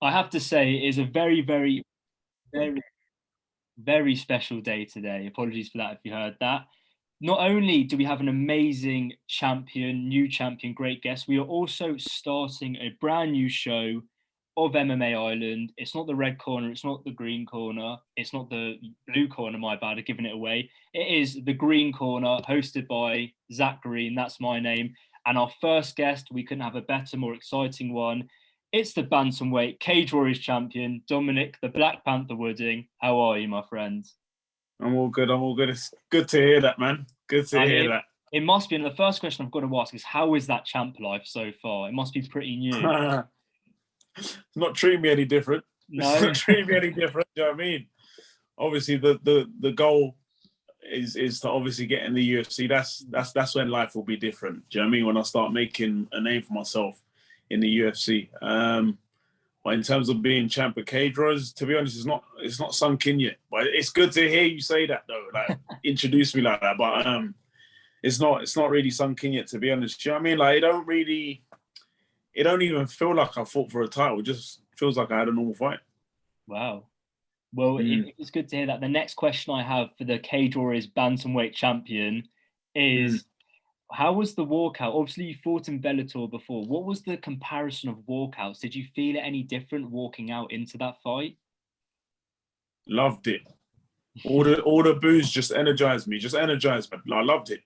I have to say, it is a very, very, very, very special day today. Apologies for that if you heard that. Not only do we have an amazing champion, new champion, great guest, we are also starting a brand new show of MMA Island. It's not the red corner, it's not the green corner, it's not the blue corner, my bad, I've given it away. It is the green corner, hosted by Zach Green, that's my name. And our first guest, we couldn't have a better, more exciting one. It's the Bantamweight Cage Warriors champion, Dominic the Black Panther Wooding. How are you, my friend? I'm all good. I'm all good. It's good to hear that, man. Good to And hear it, that. it must be, and the first question I've got to ask is, how is that champ life so far? It must be pretty new. It's not treating me any different. It's No? not treating me any different. Do you know what I mean? Obviously, the goal is to obviously get in the UFC. That's when life will be different. Do you know what I mean? When I start making a name for myself in the UFC. But in terms of being champ of Cage Warriors, to be honest, it's not sunk in yet. But it's good to hear you say that though. Like introduce me like that. But it's not really sunk in yet, to be honest. Do you know what I mean? Like it don't even feel like I fought for a title. It just feels like I had a normal fight. Wow. Well, it's good to hear that. The next question I have for the Cage Warriors Bantamweight champion Mm. is, how was the walkout? Obviously, you fought in Bellator before. What was the comparison of walkouts? Did you feel it any different walking out into that fight? Loved it. All the booze just energized me. Just energized me. I loved it.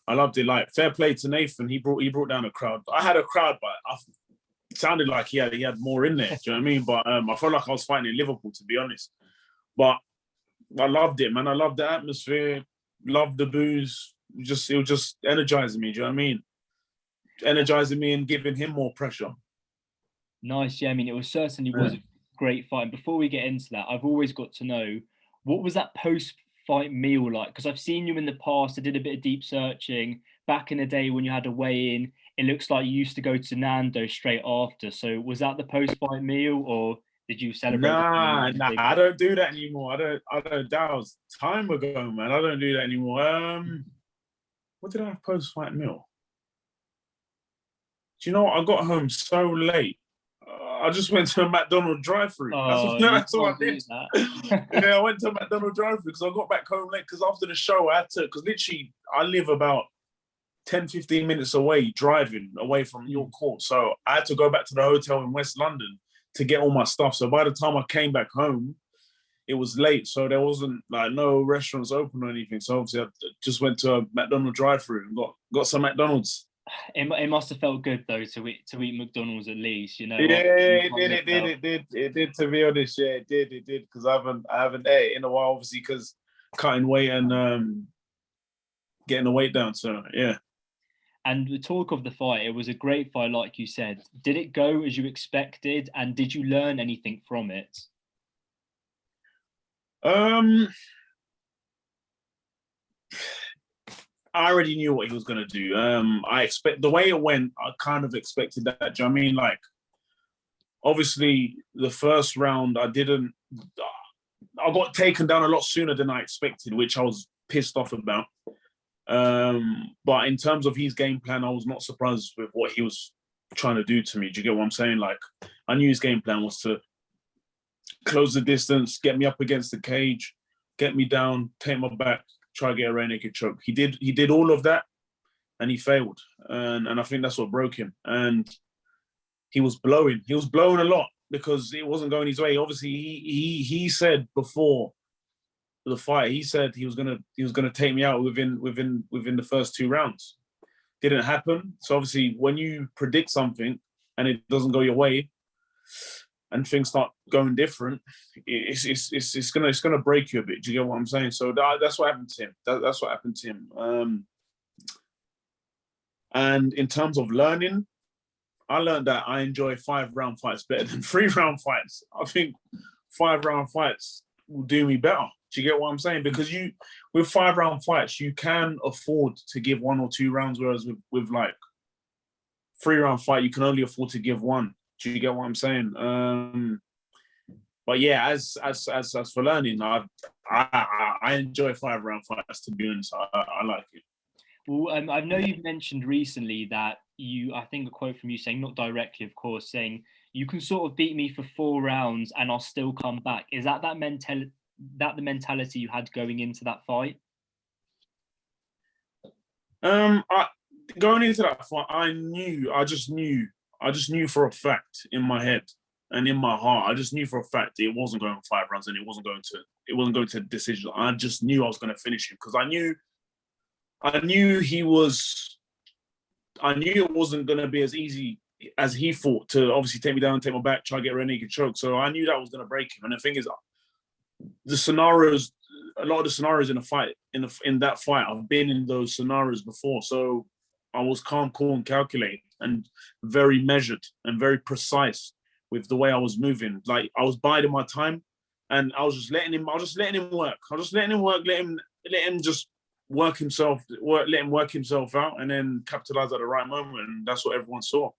I loved it. Like fair play to Nathan. He brought down a crowd. I had a crowd, but it sounded like he had more in there. Do you know what I mean? But I felt like I was fighting in Liverpool, to be honest. But I loved it, man. I loved the atmosphere. Loved the booze. It was just energizing me. Do you know what I mean? Energizing me and giving him more pressure. Nice. Yeah, I mean, it was certainly was a great fight. And before we get into that, I've always got to know, what was that post-fight meal like? Because I've seen you in the past. I did a bit of deep searching back in the day when you had a weigh-in. It looks like you used to go to Nando's straight after. So was that the post-fight meal, or did you celebrate with family Nah, and nah, big I one? don't do that anymore. I don't. That was time ago, man. I don't do that anymore. What did I have post fight meal? Do you know what? I got home so late. I just went to a McDonald's drive-through. That's Oh, you that's all I can't did. do that. Yeah, I went to a McDonald's drive-through because I got back home late. Because after the show, I had to. Because literally, I live about 10, 15 minutes away, driving away from York Court. So I had to go back to the hotel in West London to get all my stuff. So by the time I came back home, it was late. So there wasn't like no restaurants open or anything. So obviously I just went to a McDonald's drive-through and got some McDonald's. It must have felt good though to eat McDonald's at least, you know, Yeah, after you it got did, it lived did, out. it did, it did. To be honest, yeah, it did. Because I haven't ate in a while, obviously, because cutting weight and getting the weight down. So yeah. And the talk of the fight, it was a great fight, like you said. Did it go as you expected, and did you learn anything from it? Um, I already knew what he was gonna do. I expect the way it went. I kind of expected that. Do you know what I mean? Like, obviously, the first round, I didn't. I got taken down a lot sooner than I expected, which I was pissed off about. But in terms of his game plan, I was not surprised with what he was trying to do to me. Do you get what I'm saying? Like, I knew his game plan was to close the distance, get me up against the cage, get me down, take my back, try to get a rear naked choke. He did all of that, and he failed, and I think that's what broke him. And he was blowing. He was blowing a lot because it wasn't going his way. Obviously, he said before the fight, he said he was gonna take me out within the first 2 rounds. Didn't happen. So obviously, when you predict something and it doesn't go your way, and things start going different, it's gonna break you a bit. Do you get what I'm saying? So that's what happened to him. That's what happened to him. And in terms of learning, I learned that I enjoy 5 round fights better than 3 round fights. I think 5 round fights will do me better. Do you get what I'm saying? Because with 5 round fights, you can afford to give 1 or 2 rounds, whereas with like 3 round fight, you can only afford to give one. Do you get what I'm saying? But yeah, as for learning, I enjoy 5 round fights. To be honest, I like it. Well, I know you've mentioned recently that I think a quote from you saying, not directly, of course, saying you can sort of beat me for 4 rounds and I'll still come back. Is that the mentality you had going into that fight? Going into that fight, I just knew for a fact in my head and in my heart, I just knew for a fact it wasn't going 5 rounds and it wasn't going to decision. I just knew I was going to finish him because I knew it wasn't going to be as easy as he thought to obviously take me down, take my back, try to get a rear naked choke. So I knew that was going to break him. And the thing is, a lot of the scenarios in a fight, in that fight, I've been in those scenarios before. So I was calm, cool, and calculated, and very measured and very precise with the way I was moving. Like I was biding my time, and I was just letting him. I was just letting him work. I was just letting him work. Let him just work himself. Let him work himself out, and then capitalize at the right moment. And that's what everyone saw.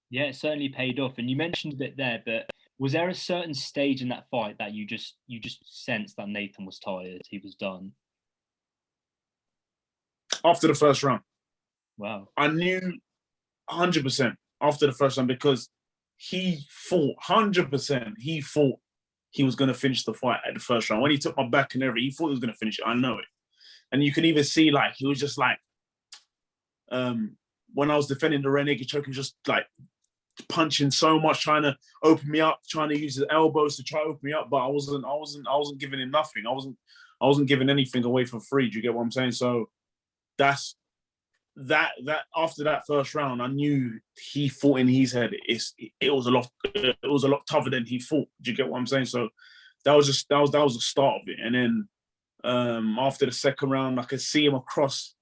Yeah, it certainly paid off. And you mentioned a bit there, but was there a certain stage in that fight that you just sensed that Nathan was tired, he was done? After the first round. Wow. I knew 100% after the first round because he thought 100%. He thought he was going to finish the fight at the first round. When he took my back and everything, he thought he was going to finish it. I know it. And you can even see, like, he was just like, when I was defending the rear naked choke, he was just like punching so much, trying to open me up, trying to use his elbows to try to open me up. But I wasn't giving him nothing. I wasn't giving anything away for free. Do you get what I'm saying? So that's that after that first round, I knew he thought in his head it was a lot tougher than he thought. Do you get what I'm saying? So that was the start of it. And then after the second round, I could see him across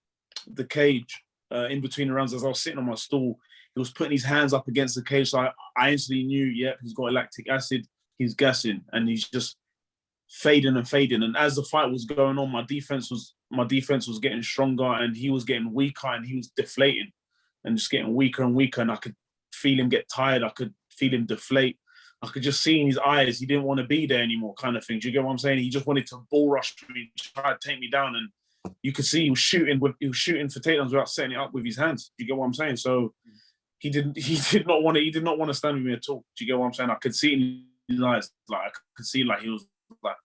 the cage in between the rounds as I was sitting on my stool. He was putting his hands up against the cage, so I instantly knew, he's got lactic acid, he's gassing, and he's just fading and fading. And as the fight was going on, my defense was getting stronger, and he was getting weaker, and he was deflating, and just getting weaker and weaker. And I could feel him get tired. I could feel him deflate. I could just see in his eyes he didn't want to be there anymore, kind of thing. Do you get what I'm saying? He just wanted to bull rush me, try to take me down, and you could see he was shooting for takedowns without setting it up with his hands. Do you get what I'm saying? So he did not want to stand with me at all. Do you get what I'm saying? I could see in his eyes, like I could see like he was like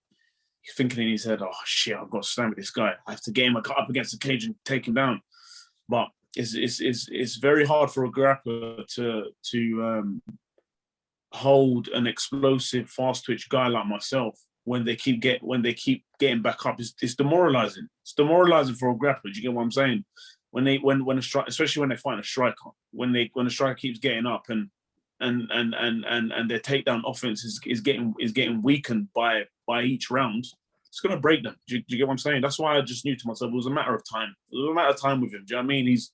thinking in his head, oh shit, I've got to stand with this guy. I have to get him up against the cage and take him down. But it's very hard for a grappler to hold an explosive, fast twitch guy like myself when they keep getting back up. It's demoralizing. It's demoralizing for a grappler. Do you get what I'm saying? When a strike, especially when they find a striker, when the striker keeps getting up and their takedown offense is getting weakened by each round, it's gonna break them. Do you get what I'm saying? That's why I just knew to myself it was a matter of time. It was a matter of time with him. Do you know what I mean? He's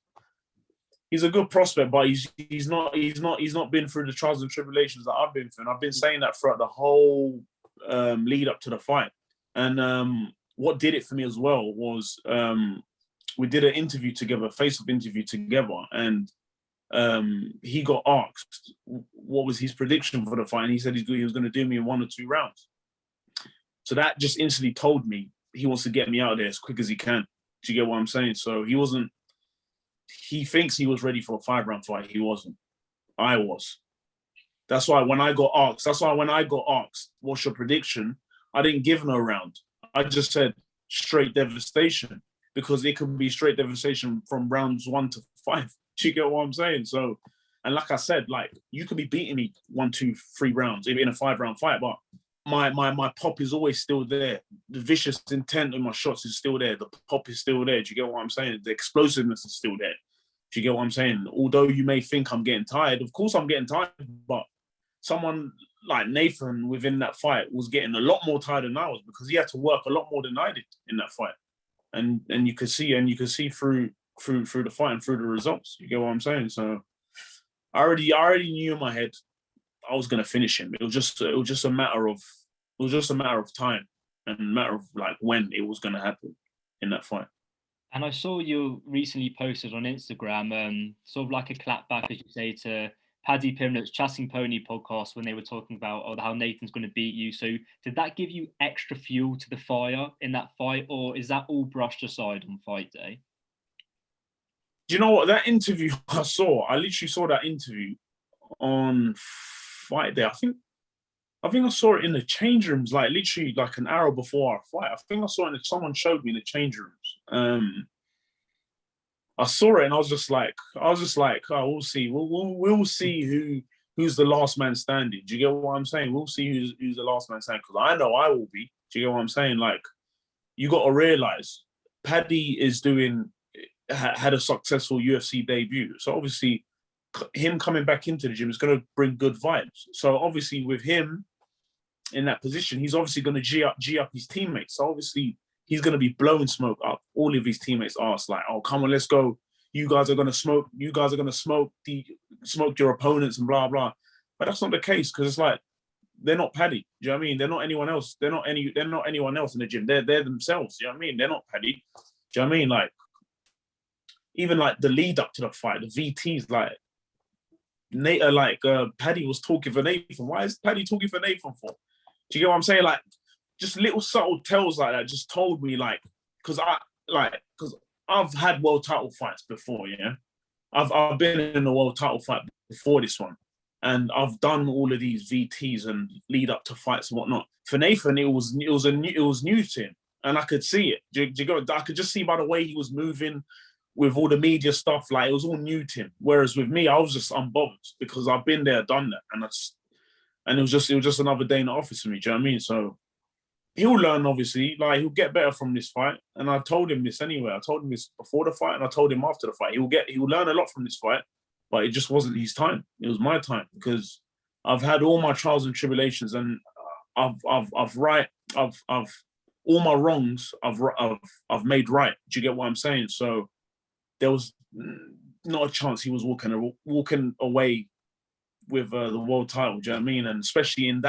a good prospect, but he's not been through the trials and tribulations that I've been through. And I've been saying that throughout the whole lead up to the fight. And what did it for me as well was we did an interview together, face-off interview together, and he got asked what was his prediction for the fight, and he said he was going to do me in 1 or 2 rounds. So that just instantly told me he wants to get me out of there as quick as he can. Do you get what I'm saying? So he thinks he was ready for a 5-round fight. He wasn't. I was. That's why when I got asked, what's your prediction? I didn't give no round. I just said straight devastation, because it could be straight devastation from rounds 1 to 5. Do you get what I'm saying? So, and like I said, like you could be beating me 1, 2, 3 rounds in a 5-round fight, but my pop is always still there. The vicious intent of my shots is still there. The pop is still there. Do you get what I'm saying? The explosiveness is still there. Do you get what I'm saying? Although you may think I'm getting tired, of course I'm getting tired, but someone like Nathan within that fight was getting a lot more tired than I was, because he had to work a lot more than I did in that fight. And you could see through the fight and through the results. You get what I'm saying? So I already knew in my head I was going to finish him. It was just a matter of time and a matter of like when it was going to happen in that fight. And I saw you recently posted on Instagram, sort of like a clapback, as you say, to Paddy Pimblett's Chasing Pony podcast when they were talking about how Nathan's going to beat you. So did that give you extra fuel to the fire in that fight, or is that all brushed aside on fight day? Do you know what? That interview I literally saw that interview on fight there. I think I saw it in the change rooms, like literally like an hour before our fight. I think I saw it. Someone showed me in the change rooms. I saw it and I was just like, oh, we'll see. We'll see who's the last man standing. Do you get what I'm saying? We'll see who's the last man standing, because I know I will be. Do you get what I'm saying? Like, you got to realize Paddy had a successful UFC debut. So obviously him coming back into the gym is going to bring good vibes. So obviously with him in that position, he's obviously going to G up his teammates. So obviously he's going to be blowing smoke up all of his teammates' arse, like, oh, come on, let's go. You guys are going to smoke. You guys are going to smoke your opponents and blah, blah. But that's not the case, because it's like, they're not Paddy. Do you know what I mean? They're not anyone else. They're not anyone else in the gym. They're themselves. Do you know what I mean? They're not Paddy. Do you know what I mean? Like, even like the lead up to the fight, the VTs, Paddy was talking for Nathan. Why is Paddy talking for Nathan for? Do you get what I'm saying? Like, just little subtle tells like that just told me, like, because I've had world title fights before, yeah. I've been in a world title fight before this one, and I've done all of these VTs and lead up to fights and whatnot. For Nathan, it was new to him, and I could see it. I could just see by the way he was moving with all the media stuff, like, it was all new to him. Whereas with me, I was just unbothered, because I've been there, done that, and it was just another day in the office for me. Do you know what I mean? So he'll learn, obviously. Like, he'll get better from this fight. And I told him this anyway. I told him this before the fight, and I told him after the fight. He'll learn a lot from this fight, but it just wasn't his time. It was my time, because I've had all my trials and tribulations, and I've all my wrongs I've made right. Do you get what I'm saying? So there was not a chance he was walking away with the world title. Do you know what I mean? And especially in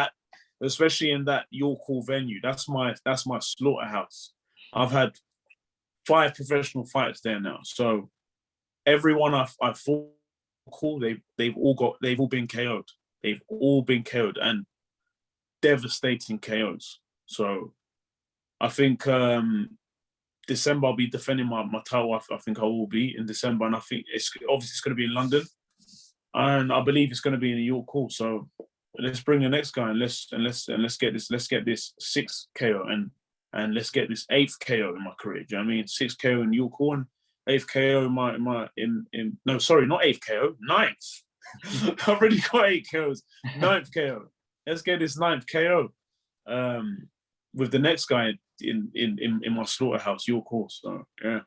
that York Hall venue, that's my slaughterhouse. I've had 5 professional fights there now. So everyone I've fought, they've all been KO'd. They've all been KO'd, and devastating KOs. So I think December I'll be defending my title. I think I will be in December, and I think it's going to be in London, and I believe it's going to be in the York Hall. So let's bring the next guy, and let's get this 6th KO, and let's get this 8th KO in my career. Do you know what I mean? 6th KO in York Hall, and 8th KO no, sorry, not 8th KO, 9th. I've already got 8 KOs. 9th KO. Let's get this 9th KO with the next guy in my slaughterhouse, York Hall. So yeah.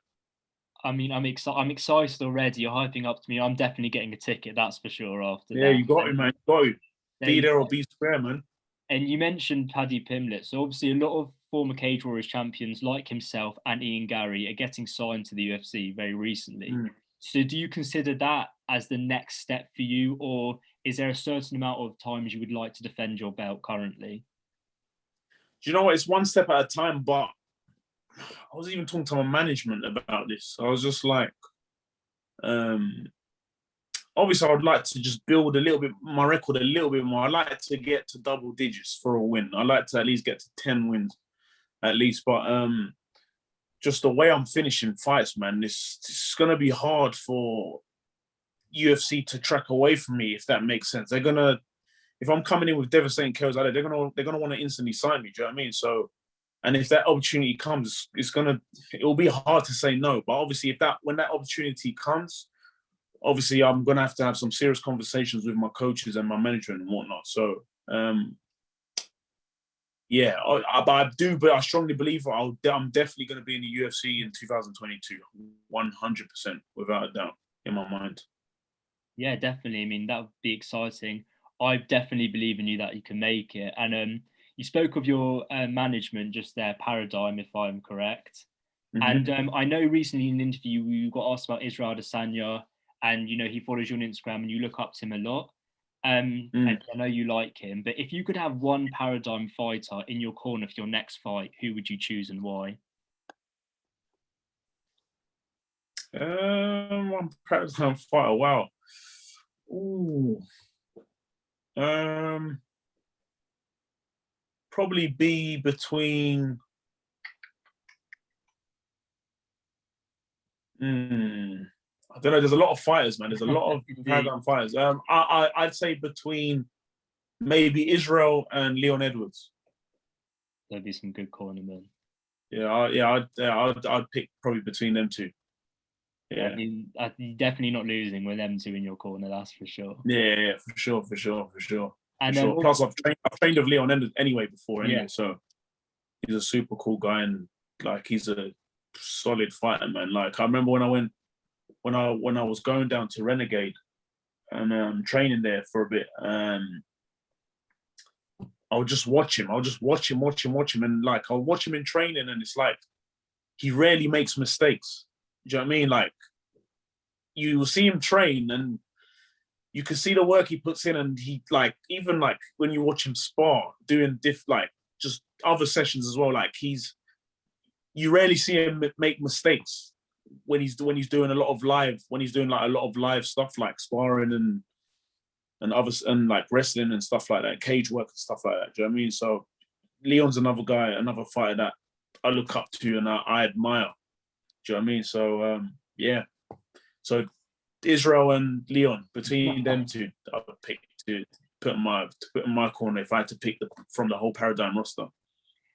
I mean, I'm excited already. You're hyping up to me. I'm definitely getting a ticket, that's for sure. After that, you got it, man. You got it. Be there or be square, man. And you mentioned Paddy Pimblett. So obviously a lot of former Cage Warriors champions like himself and Ian Gary are getting signed to the UFC very recently. So do you consider that as the next step for you, or is there a certain amount of times you would like to defend your belt currently? Do you know what? It's one step at a time, but I was even talking to my management about this. I was just like, obviously, I would like to just build my record a little bit more. I like to get to double digits for a win. I like to at least get to 10 wins, at least. But just the way I'm finishing fights, man, it's going to be hard for UFC to track away from me, if that makes sense. They're going to, if I'm coming in with devastating KOs, they're going to want to instantly sign me. Do you know what I mean? So, and if that opportunity comes, it'll be hard to say no. But obviously, when that opportunity comes, obviously, I'm going to have some serious conversations with my coaches and my management and whatnot. So, yeah, but I strongly believe I'm definitely going to be in the UFC in 2022, 100%, without a doubt, in my mind. Yeah, definitely. I mean, that would be exciting. I definitely believe in you that you can make it. And you spoke of your management just there, Paradigm, if I'm correct. Mm-hmm. And I know recently in an interview you got asked about Israel Adesanya, and he follows you on Instagram and you look up to him a lot. And I know you like him, but if you could have one Paradigm fighter in your corner for your next fight, who would you choose and why? One Paradigm fighter. Wow. Ooh. Probably be between. I don't know. There's a lot of fighters, man. There's a lot of Paradigm fighters. I'd say between maybe Israel and Leon Edwards. There'd be some good cornermen. I'd pick probably between them two. Yeah, you're definitely not losing with them two in your corner. That's for sure. Yeah, for sure. And Plus, I've trained with Leon Edwards anyway before, Yeah. so he's a super cool guy, and like he's a solid fighter, man. Like I remember when I was going down to Renegade and training there for a bit, I would just watch him. I'll just watch him, and like I'll watch him in training, and it's like he rarely makes mistakes. Do you know what I mean? Like you will see him train, and you can see the work he puts in, and he like even like when you watch him spar, doing like just other sessions as well. Like you rarely see him make mistakes when he's doing a lot of live stuff like sparring and others and like wrestling and stuff like that, cage work and stuff like that. Do you know what I mean? So Leon's another guy, another fighter that I look up to and I admire. Do you know what I mean? So yeah. So Israel and Leon, between them two, I would pick to put in my corner if I had to pick from the whole Paradigm roster.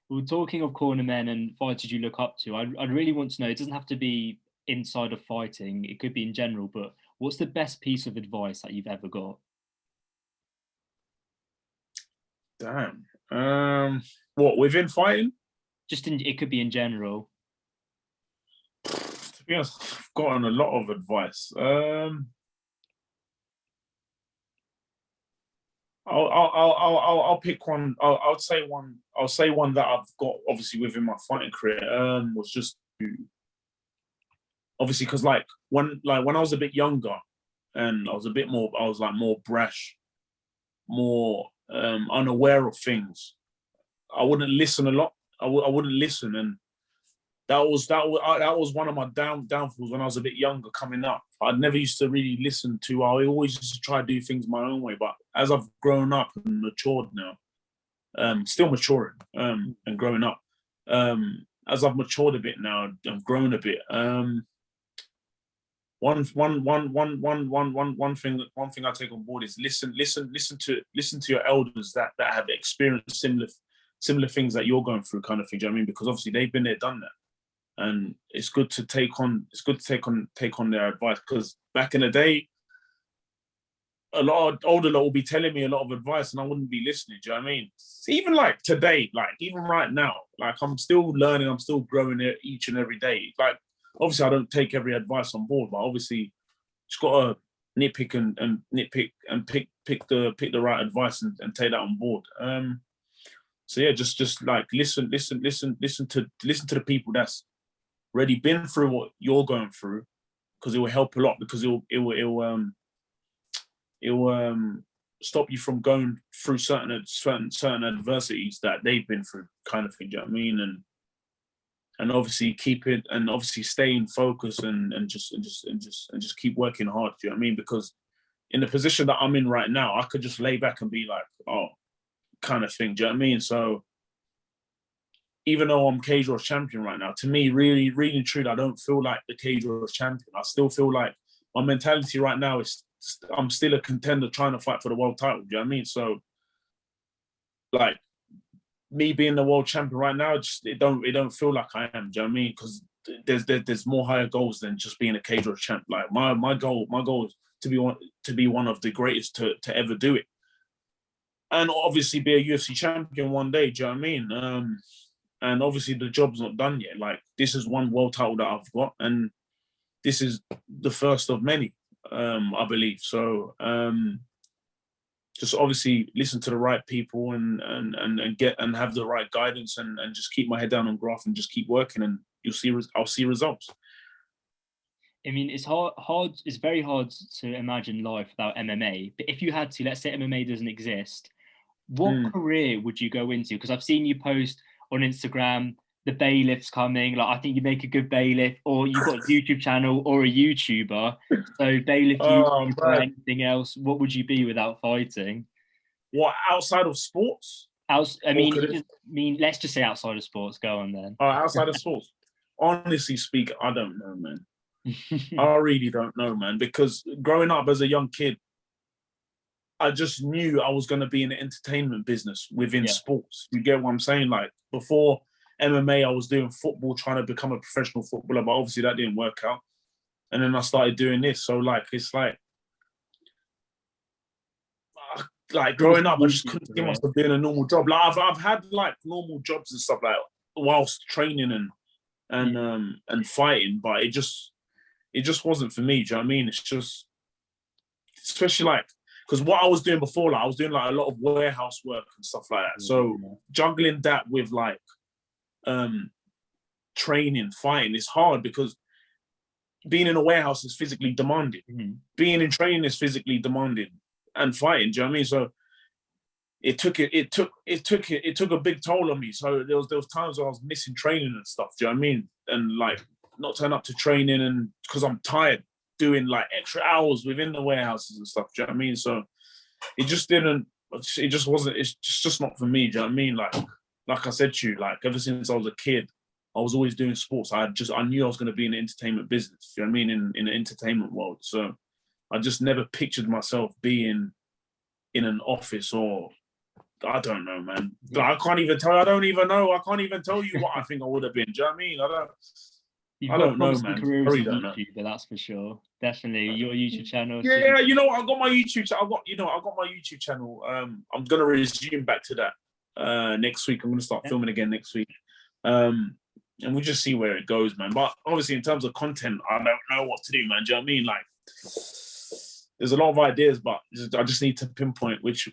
Well, talking of cornermen and fighters you look up to, I'd really want to know, it doesn't have to be inside of fighting, it could be in general, but what's the best piece of advice that you've ever got? Damn. What, within fighting? It could be in general. To be honest, I've gotten a lot of advice. I'll pick one. I'll say one. I'll say one that I've got obviously within my fighting career. Was just obviously because like when I was a bit younger, and I was more brash, more unaware of things. I wouldn't listen a lot. I wouldn't listen, and that was one of my downfalls when I was a bit younger coming up. I never used to really listen to. I always used to try to do things my own way. But as I've grown up and matured now, still maturing and growing up. As I've matured a bit now, I've grown a bit. One thing I take on board is listen to your elders that have experienced similar things that you're going through, kind of thing. Do you know what I mean? Because obviously they've been there, done that. And it's good to take on their advice, because back in the day, a lot of older lot will be telling me a lot of advice and I wouldn't be listening. Do you know what I mean? Even like today, like even right now, like I'm still learning, I'm still growing each and every day. Like obviously I don't take every advice on board, but obviously just gotta nitpick and pick the right advice and take that on board. So yeah, just like listen to the people that's already been through what you're going through, because it will help a lot, because it will stop you from going through certain adversities that they've been through, kind of thing. Do you know what I mean? And obviously staying focused and just keep working hard. Do you know what I mean? Because in the position that I'm in right now, I could just lay back and be like, oh, kind of thing. Do you know what I mean? So even though I'm Cage Warriors champion right now, to me, really, really truly, I don't feel like the Cage Warriors champion. I still feel like my mentality right now is I'm still a contender trying to fight for the world title. Do you know what I mean? So, like, me being the world champion right now, it don't feel like I am. Do you know what I mean? Because there's more higher goals than just being a Cage Warriors champ. Like my goal is to be one of the greatest to ever do it, and obviously be a UFC champion one day. Do you know what I mean? And obviously the job's not done yet. Like, this is one world title that I've got, and this is the first of many, I believe. So just obviously listen to the right people and have the right guidance and just keep my head down on graft and just keep working, and I'll see results. I mean, it's hard. It's very hard to imagine life without MMA. But if you had to, let's say MMA doesn't exist, what career would you go into? Because I've seen you post on Instagram, the bailiff's coming. Like, I think you make a good bailiff, or you've got a YouTube channel or a YouTuber. So bailiff, YouTuber, or anything else, what would you be without fighting? What, outside of sports? Let's just say outside of sports. Go on then. Outside of sports. Honestly speaking, I don't know, man. I really don't know, man. Because growing up as a young kid, I just knew I was going to be in the entertainment business within sports. You get what I'm saying? Like before MMA, I was doing football, trying to become a professional footballer, but obviously that didn't work out. And then I started doing this. So like, it's like growing up, I just couldn't see myself doing a normal job. Like I've had like normal jobs and stuff like whilst training and fighting, but it just wasn't for me. Do you know what I mean? It's just, especially like, because what I was doing before, like I was doing like a lot of warehouse work and stuff like that. So juggling that with like training, fighting, it's hard because being in a warehouse is physically demanding. Being in training is physically demanding, and fighting. Do you know what I mean? So it took a big toll on me. So there was times where I was missing training and stuff. Do you know what I mean? And like not turn up to training, and because I'm tired, doing like extra hours within the warehouses and stuff. Do you know what I mean? So it just wasn't, it's just not for me. Do you know what I mean? Like I said to you, like ever since I was a kid, I was always doing sports. I knew I was going to be in the entertainment business. Do you know what I mean? In the entertainment world. So I just never pictured myself being in an office, or I don't know, man. I can't even tell. I don't even know. I can't even tell you what I think I would have been. Do you know what I mean? I don't know, man. Career as a YouTuber, that's for sure. Definitely your YouTube channel. Yeah, you know what? I got my YouTube channel. I got my YouTube channel. I'm gonna resume back to that next week. I'm gonna start filming again next week. And we'll just see where it goes, man. But obviously, in terms of content, I don't know what to do, man. Do you know what I mean? Like, there's a lot of ideas, but I just need to pinpoint what to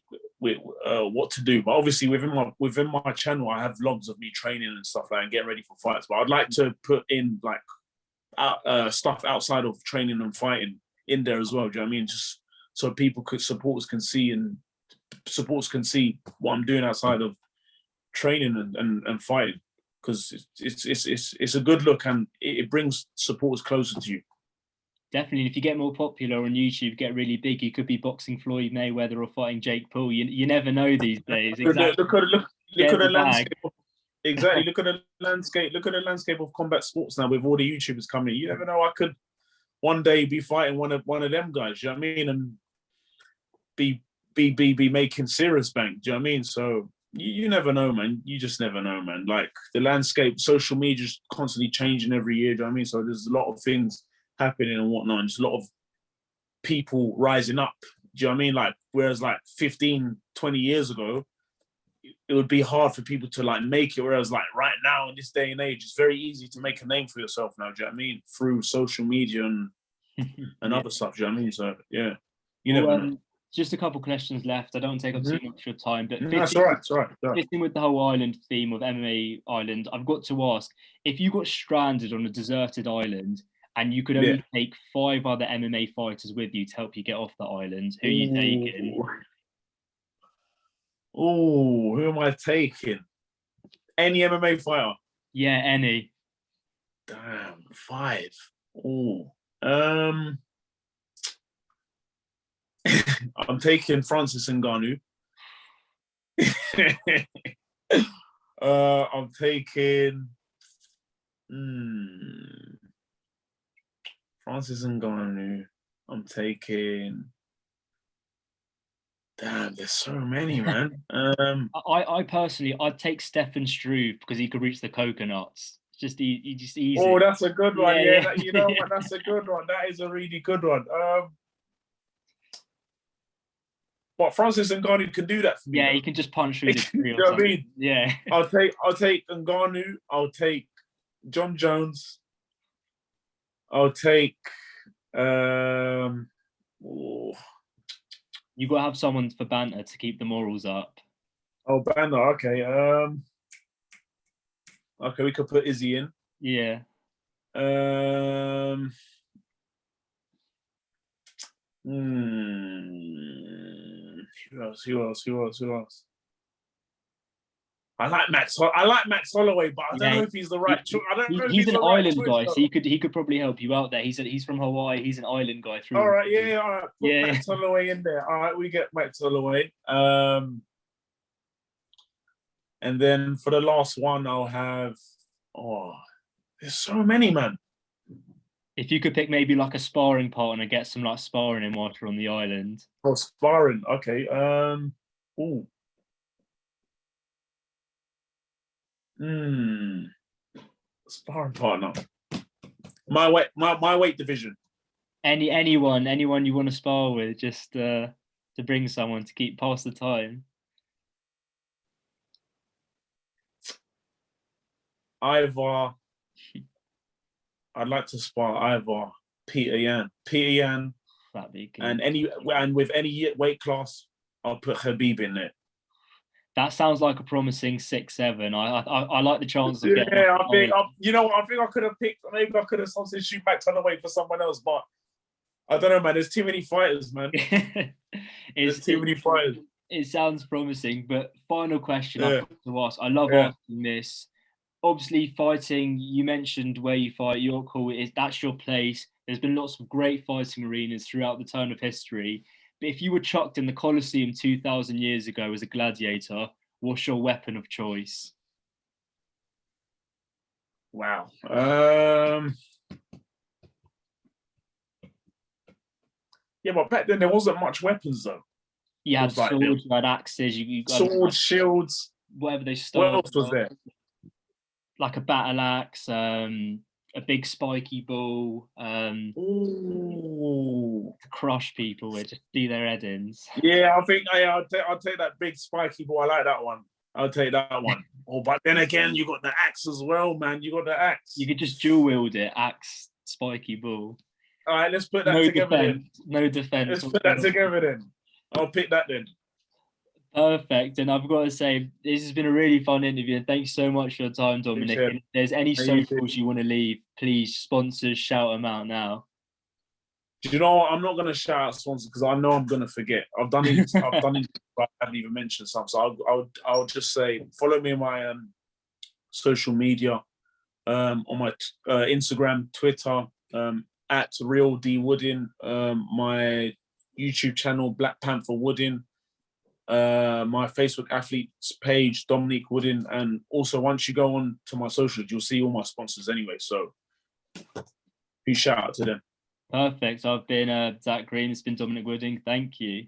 do. But obviously, within my channel, I have vlogs of me training and stuff like, and getting ready for fights. But I'd like to put in like stuff outside of training and fighting in there as well. Do you know what I mean? Just so supporters can see what I'm doing outside of training and fighting, because it's a good look, and it brings supporters closer to you. Definitely, if you get more popular on YouTube, get really big, you could be boxing Floyd Mayweather or fighting Jake Paul. You never know these days. Exactly. Look at the landscape. Exactly. Look at the landscape. Look at the landscape of combat sports now with all the YouTubers coming. You never know. I could one day be fighting one of them guys. You know what I mean? And be making serious bank. Do you know what I mean? So you never know, man. You just never know, man. Like the landscape, social media is constantly changing every year. Do you know what I mean? So there's a lot of things happening and whatnot, and just a lot of people rising up. Do you know what I mean? Like, whereas like 15, 20 years ago, it would be hard for people to like make it. Whereas like right now in this day and age, it's very easy to make a name for yourself now. Do you know what I mean? Through social media and other stuff. Do you know what I mean? So yeah, you never know. Just a couple questions left. I don't take up too much of your time, but that's all right. It's all right. Fitting with the whole island theme of MMA Island, I've got to ask, if you got stranded on a deserted island and you could only take 5 other MMA fighters with you to help you get off the island, who are you taking? Oh, who am I taking? Any MMA fighter? Yeah, any. Damn, 5. Oh, I'm taking Francis Ngannou. I'm taking Francis Ngannou. I'm taking. Damn, there's so many, man. I personally, I'd take Stefan Struve because he could reach the coconuts. Just easy. Oh, that's a good one. Yeah, you know what? That's a good one. That is a really good one. But Francis Ngannou can do that for me. Yeah, he can just punch through the tree. You know what I mean? Yeah. I'll take Ngannou. I'll take John Jones. I'll take. You got to have someone for banter to keep the morals up. Oh, banter. Okay. Okay, we could put Izzy in. Yeah. Who else? I like Max Holloway, but I don't know if he's the right choice. I don't know if he's an island guy, though. so he could probably help you out there. He's from Hawaii. He's an island guy. All right, all right. Put Max Holloway in there. All right, we get Max Holloway. And then for the last one, I'll have. Oh, there's so many, man. If you could pick maybe like a sparring partner, get some like sparring in while you're on the island. Oh, sparring. Okay. Ooh. Sparring partner. My weight division. Anyone you want to spar with, just to bring someone to keep past the time. I'd like to spar either Peter Yan, That'd be good. and with any weight class, I'll put Khabib in there. That sounds like a promising 6'7". I like the chances of getting. Yeah, I think I could have picked. Maybe I could have substituted back to the weight for someone else, but I don't know, man. There's too many fighters, man. There's too many fighters. It sounds promising, but final question Yeah. I've got to ask. I love asking this. Obviously, fighting. You mentioned where you fight. You're cool. That's your place. There's been lots of great fighting arenas throughout the turn of history. But if you were chucked in the Colosseum 2,000 years ago as a gladiator, what's your weapon of choice? Wow. Yeah, but back then there wasn't much weapons though. You had swords, you had axes, you got swords, shields, whatever they stole. What else was there? Like a battle axe, a big spiky ball, to crush people with, just do their head in. Yeah, I think I'll take that big spiky ball. I like that one. I'll take that one. But then again, you got the axe as well, man. You got the axe. You could just dual wield it, axe, spiky ball. All right, let's put that together then. No defense. Let's put that together then. I'll pick that then. Perfect. And I've got to say, this has been a really fun interview. And thanks so much for your time, Dominic. And if there's any socials you want to leave, please, sponsors, shout them out now. Do you know what? I'm not going to shout out sponsors because I know I'm going to forget. I've done it, but I haven't even mentioned some. So I'll just say, follow me on my social media, on my Instagram, Twitter, at Real D Wooding, my YouTube channel, Black Panther Wooding, my Facebook athletes page, Dominique Wooding, and also once you go on to my socials, you'll see all my sponsors anyway. So, please shout out to them. Perfect. I've been Zach Green. It's been Dominique Wooding. Thank you.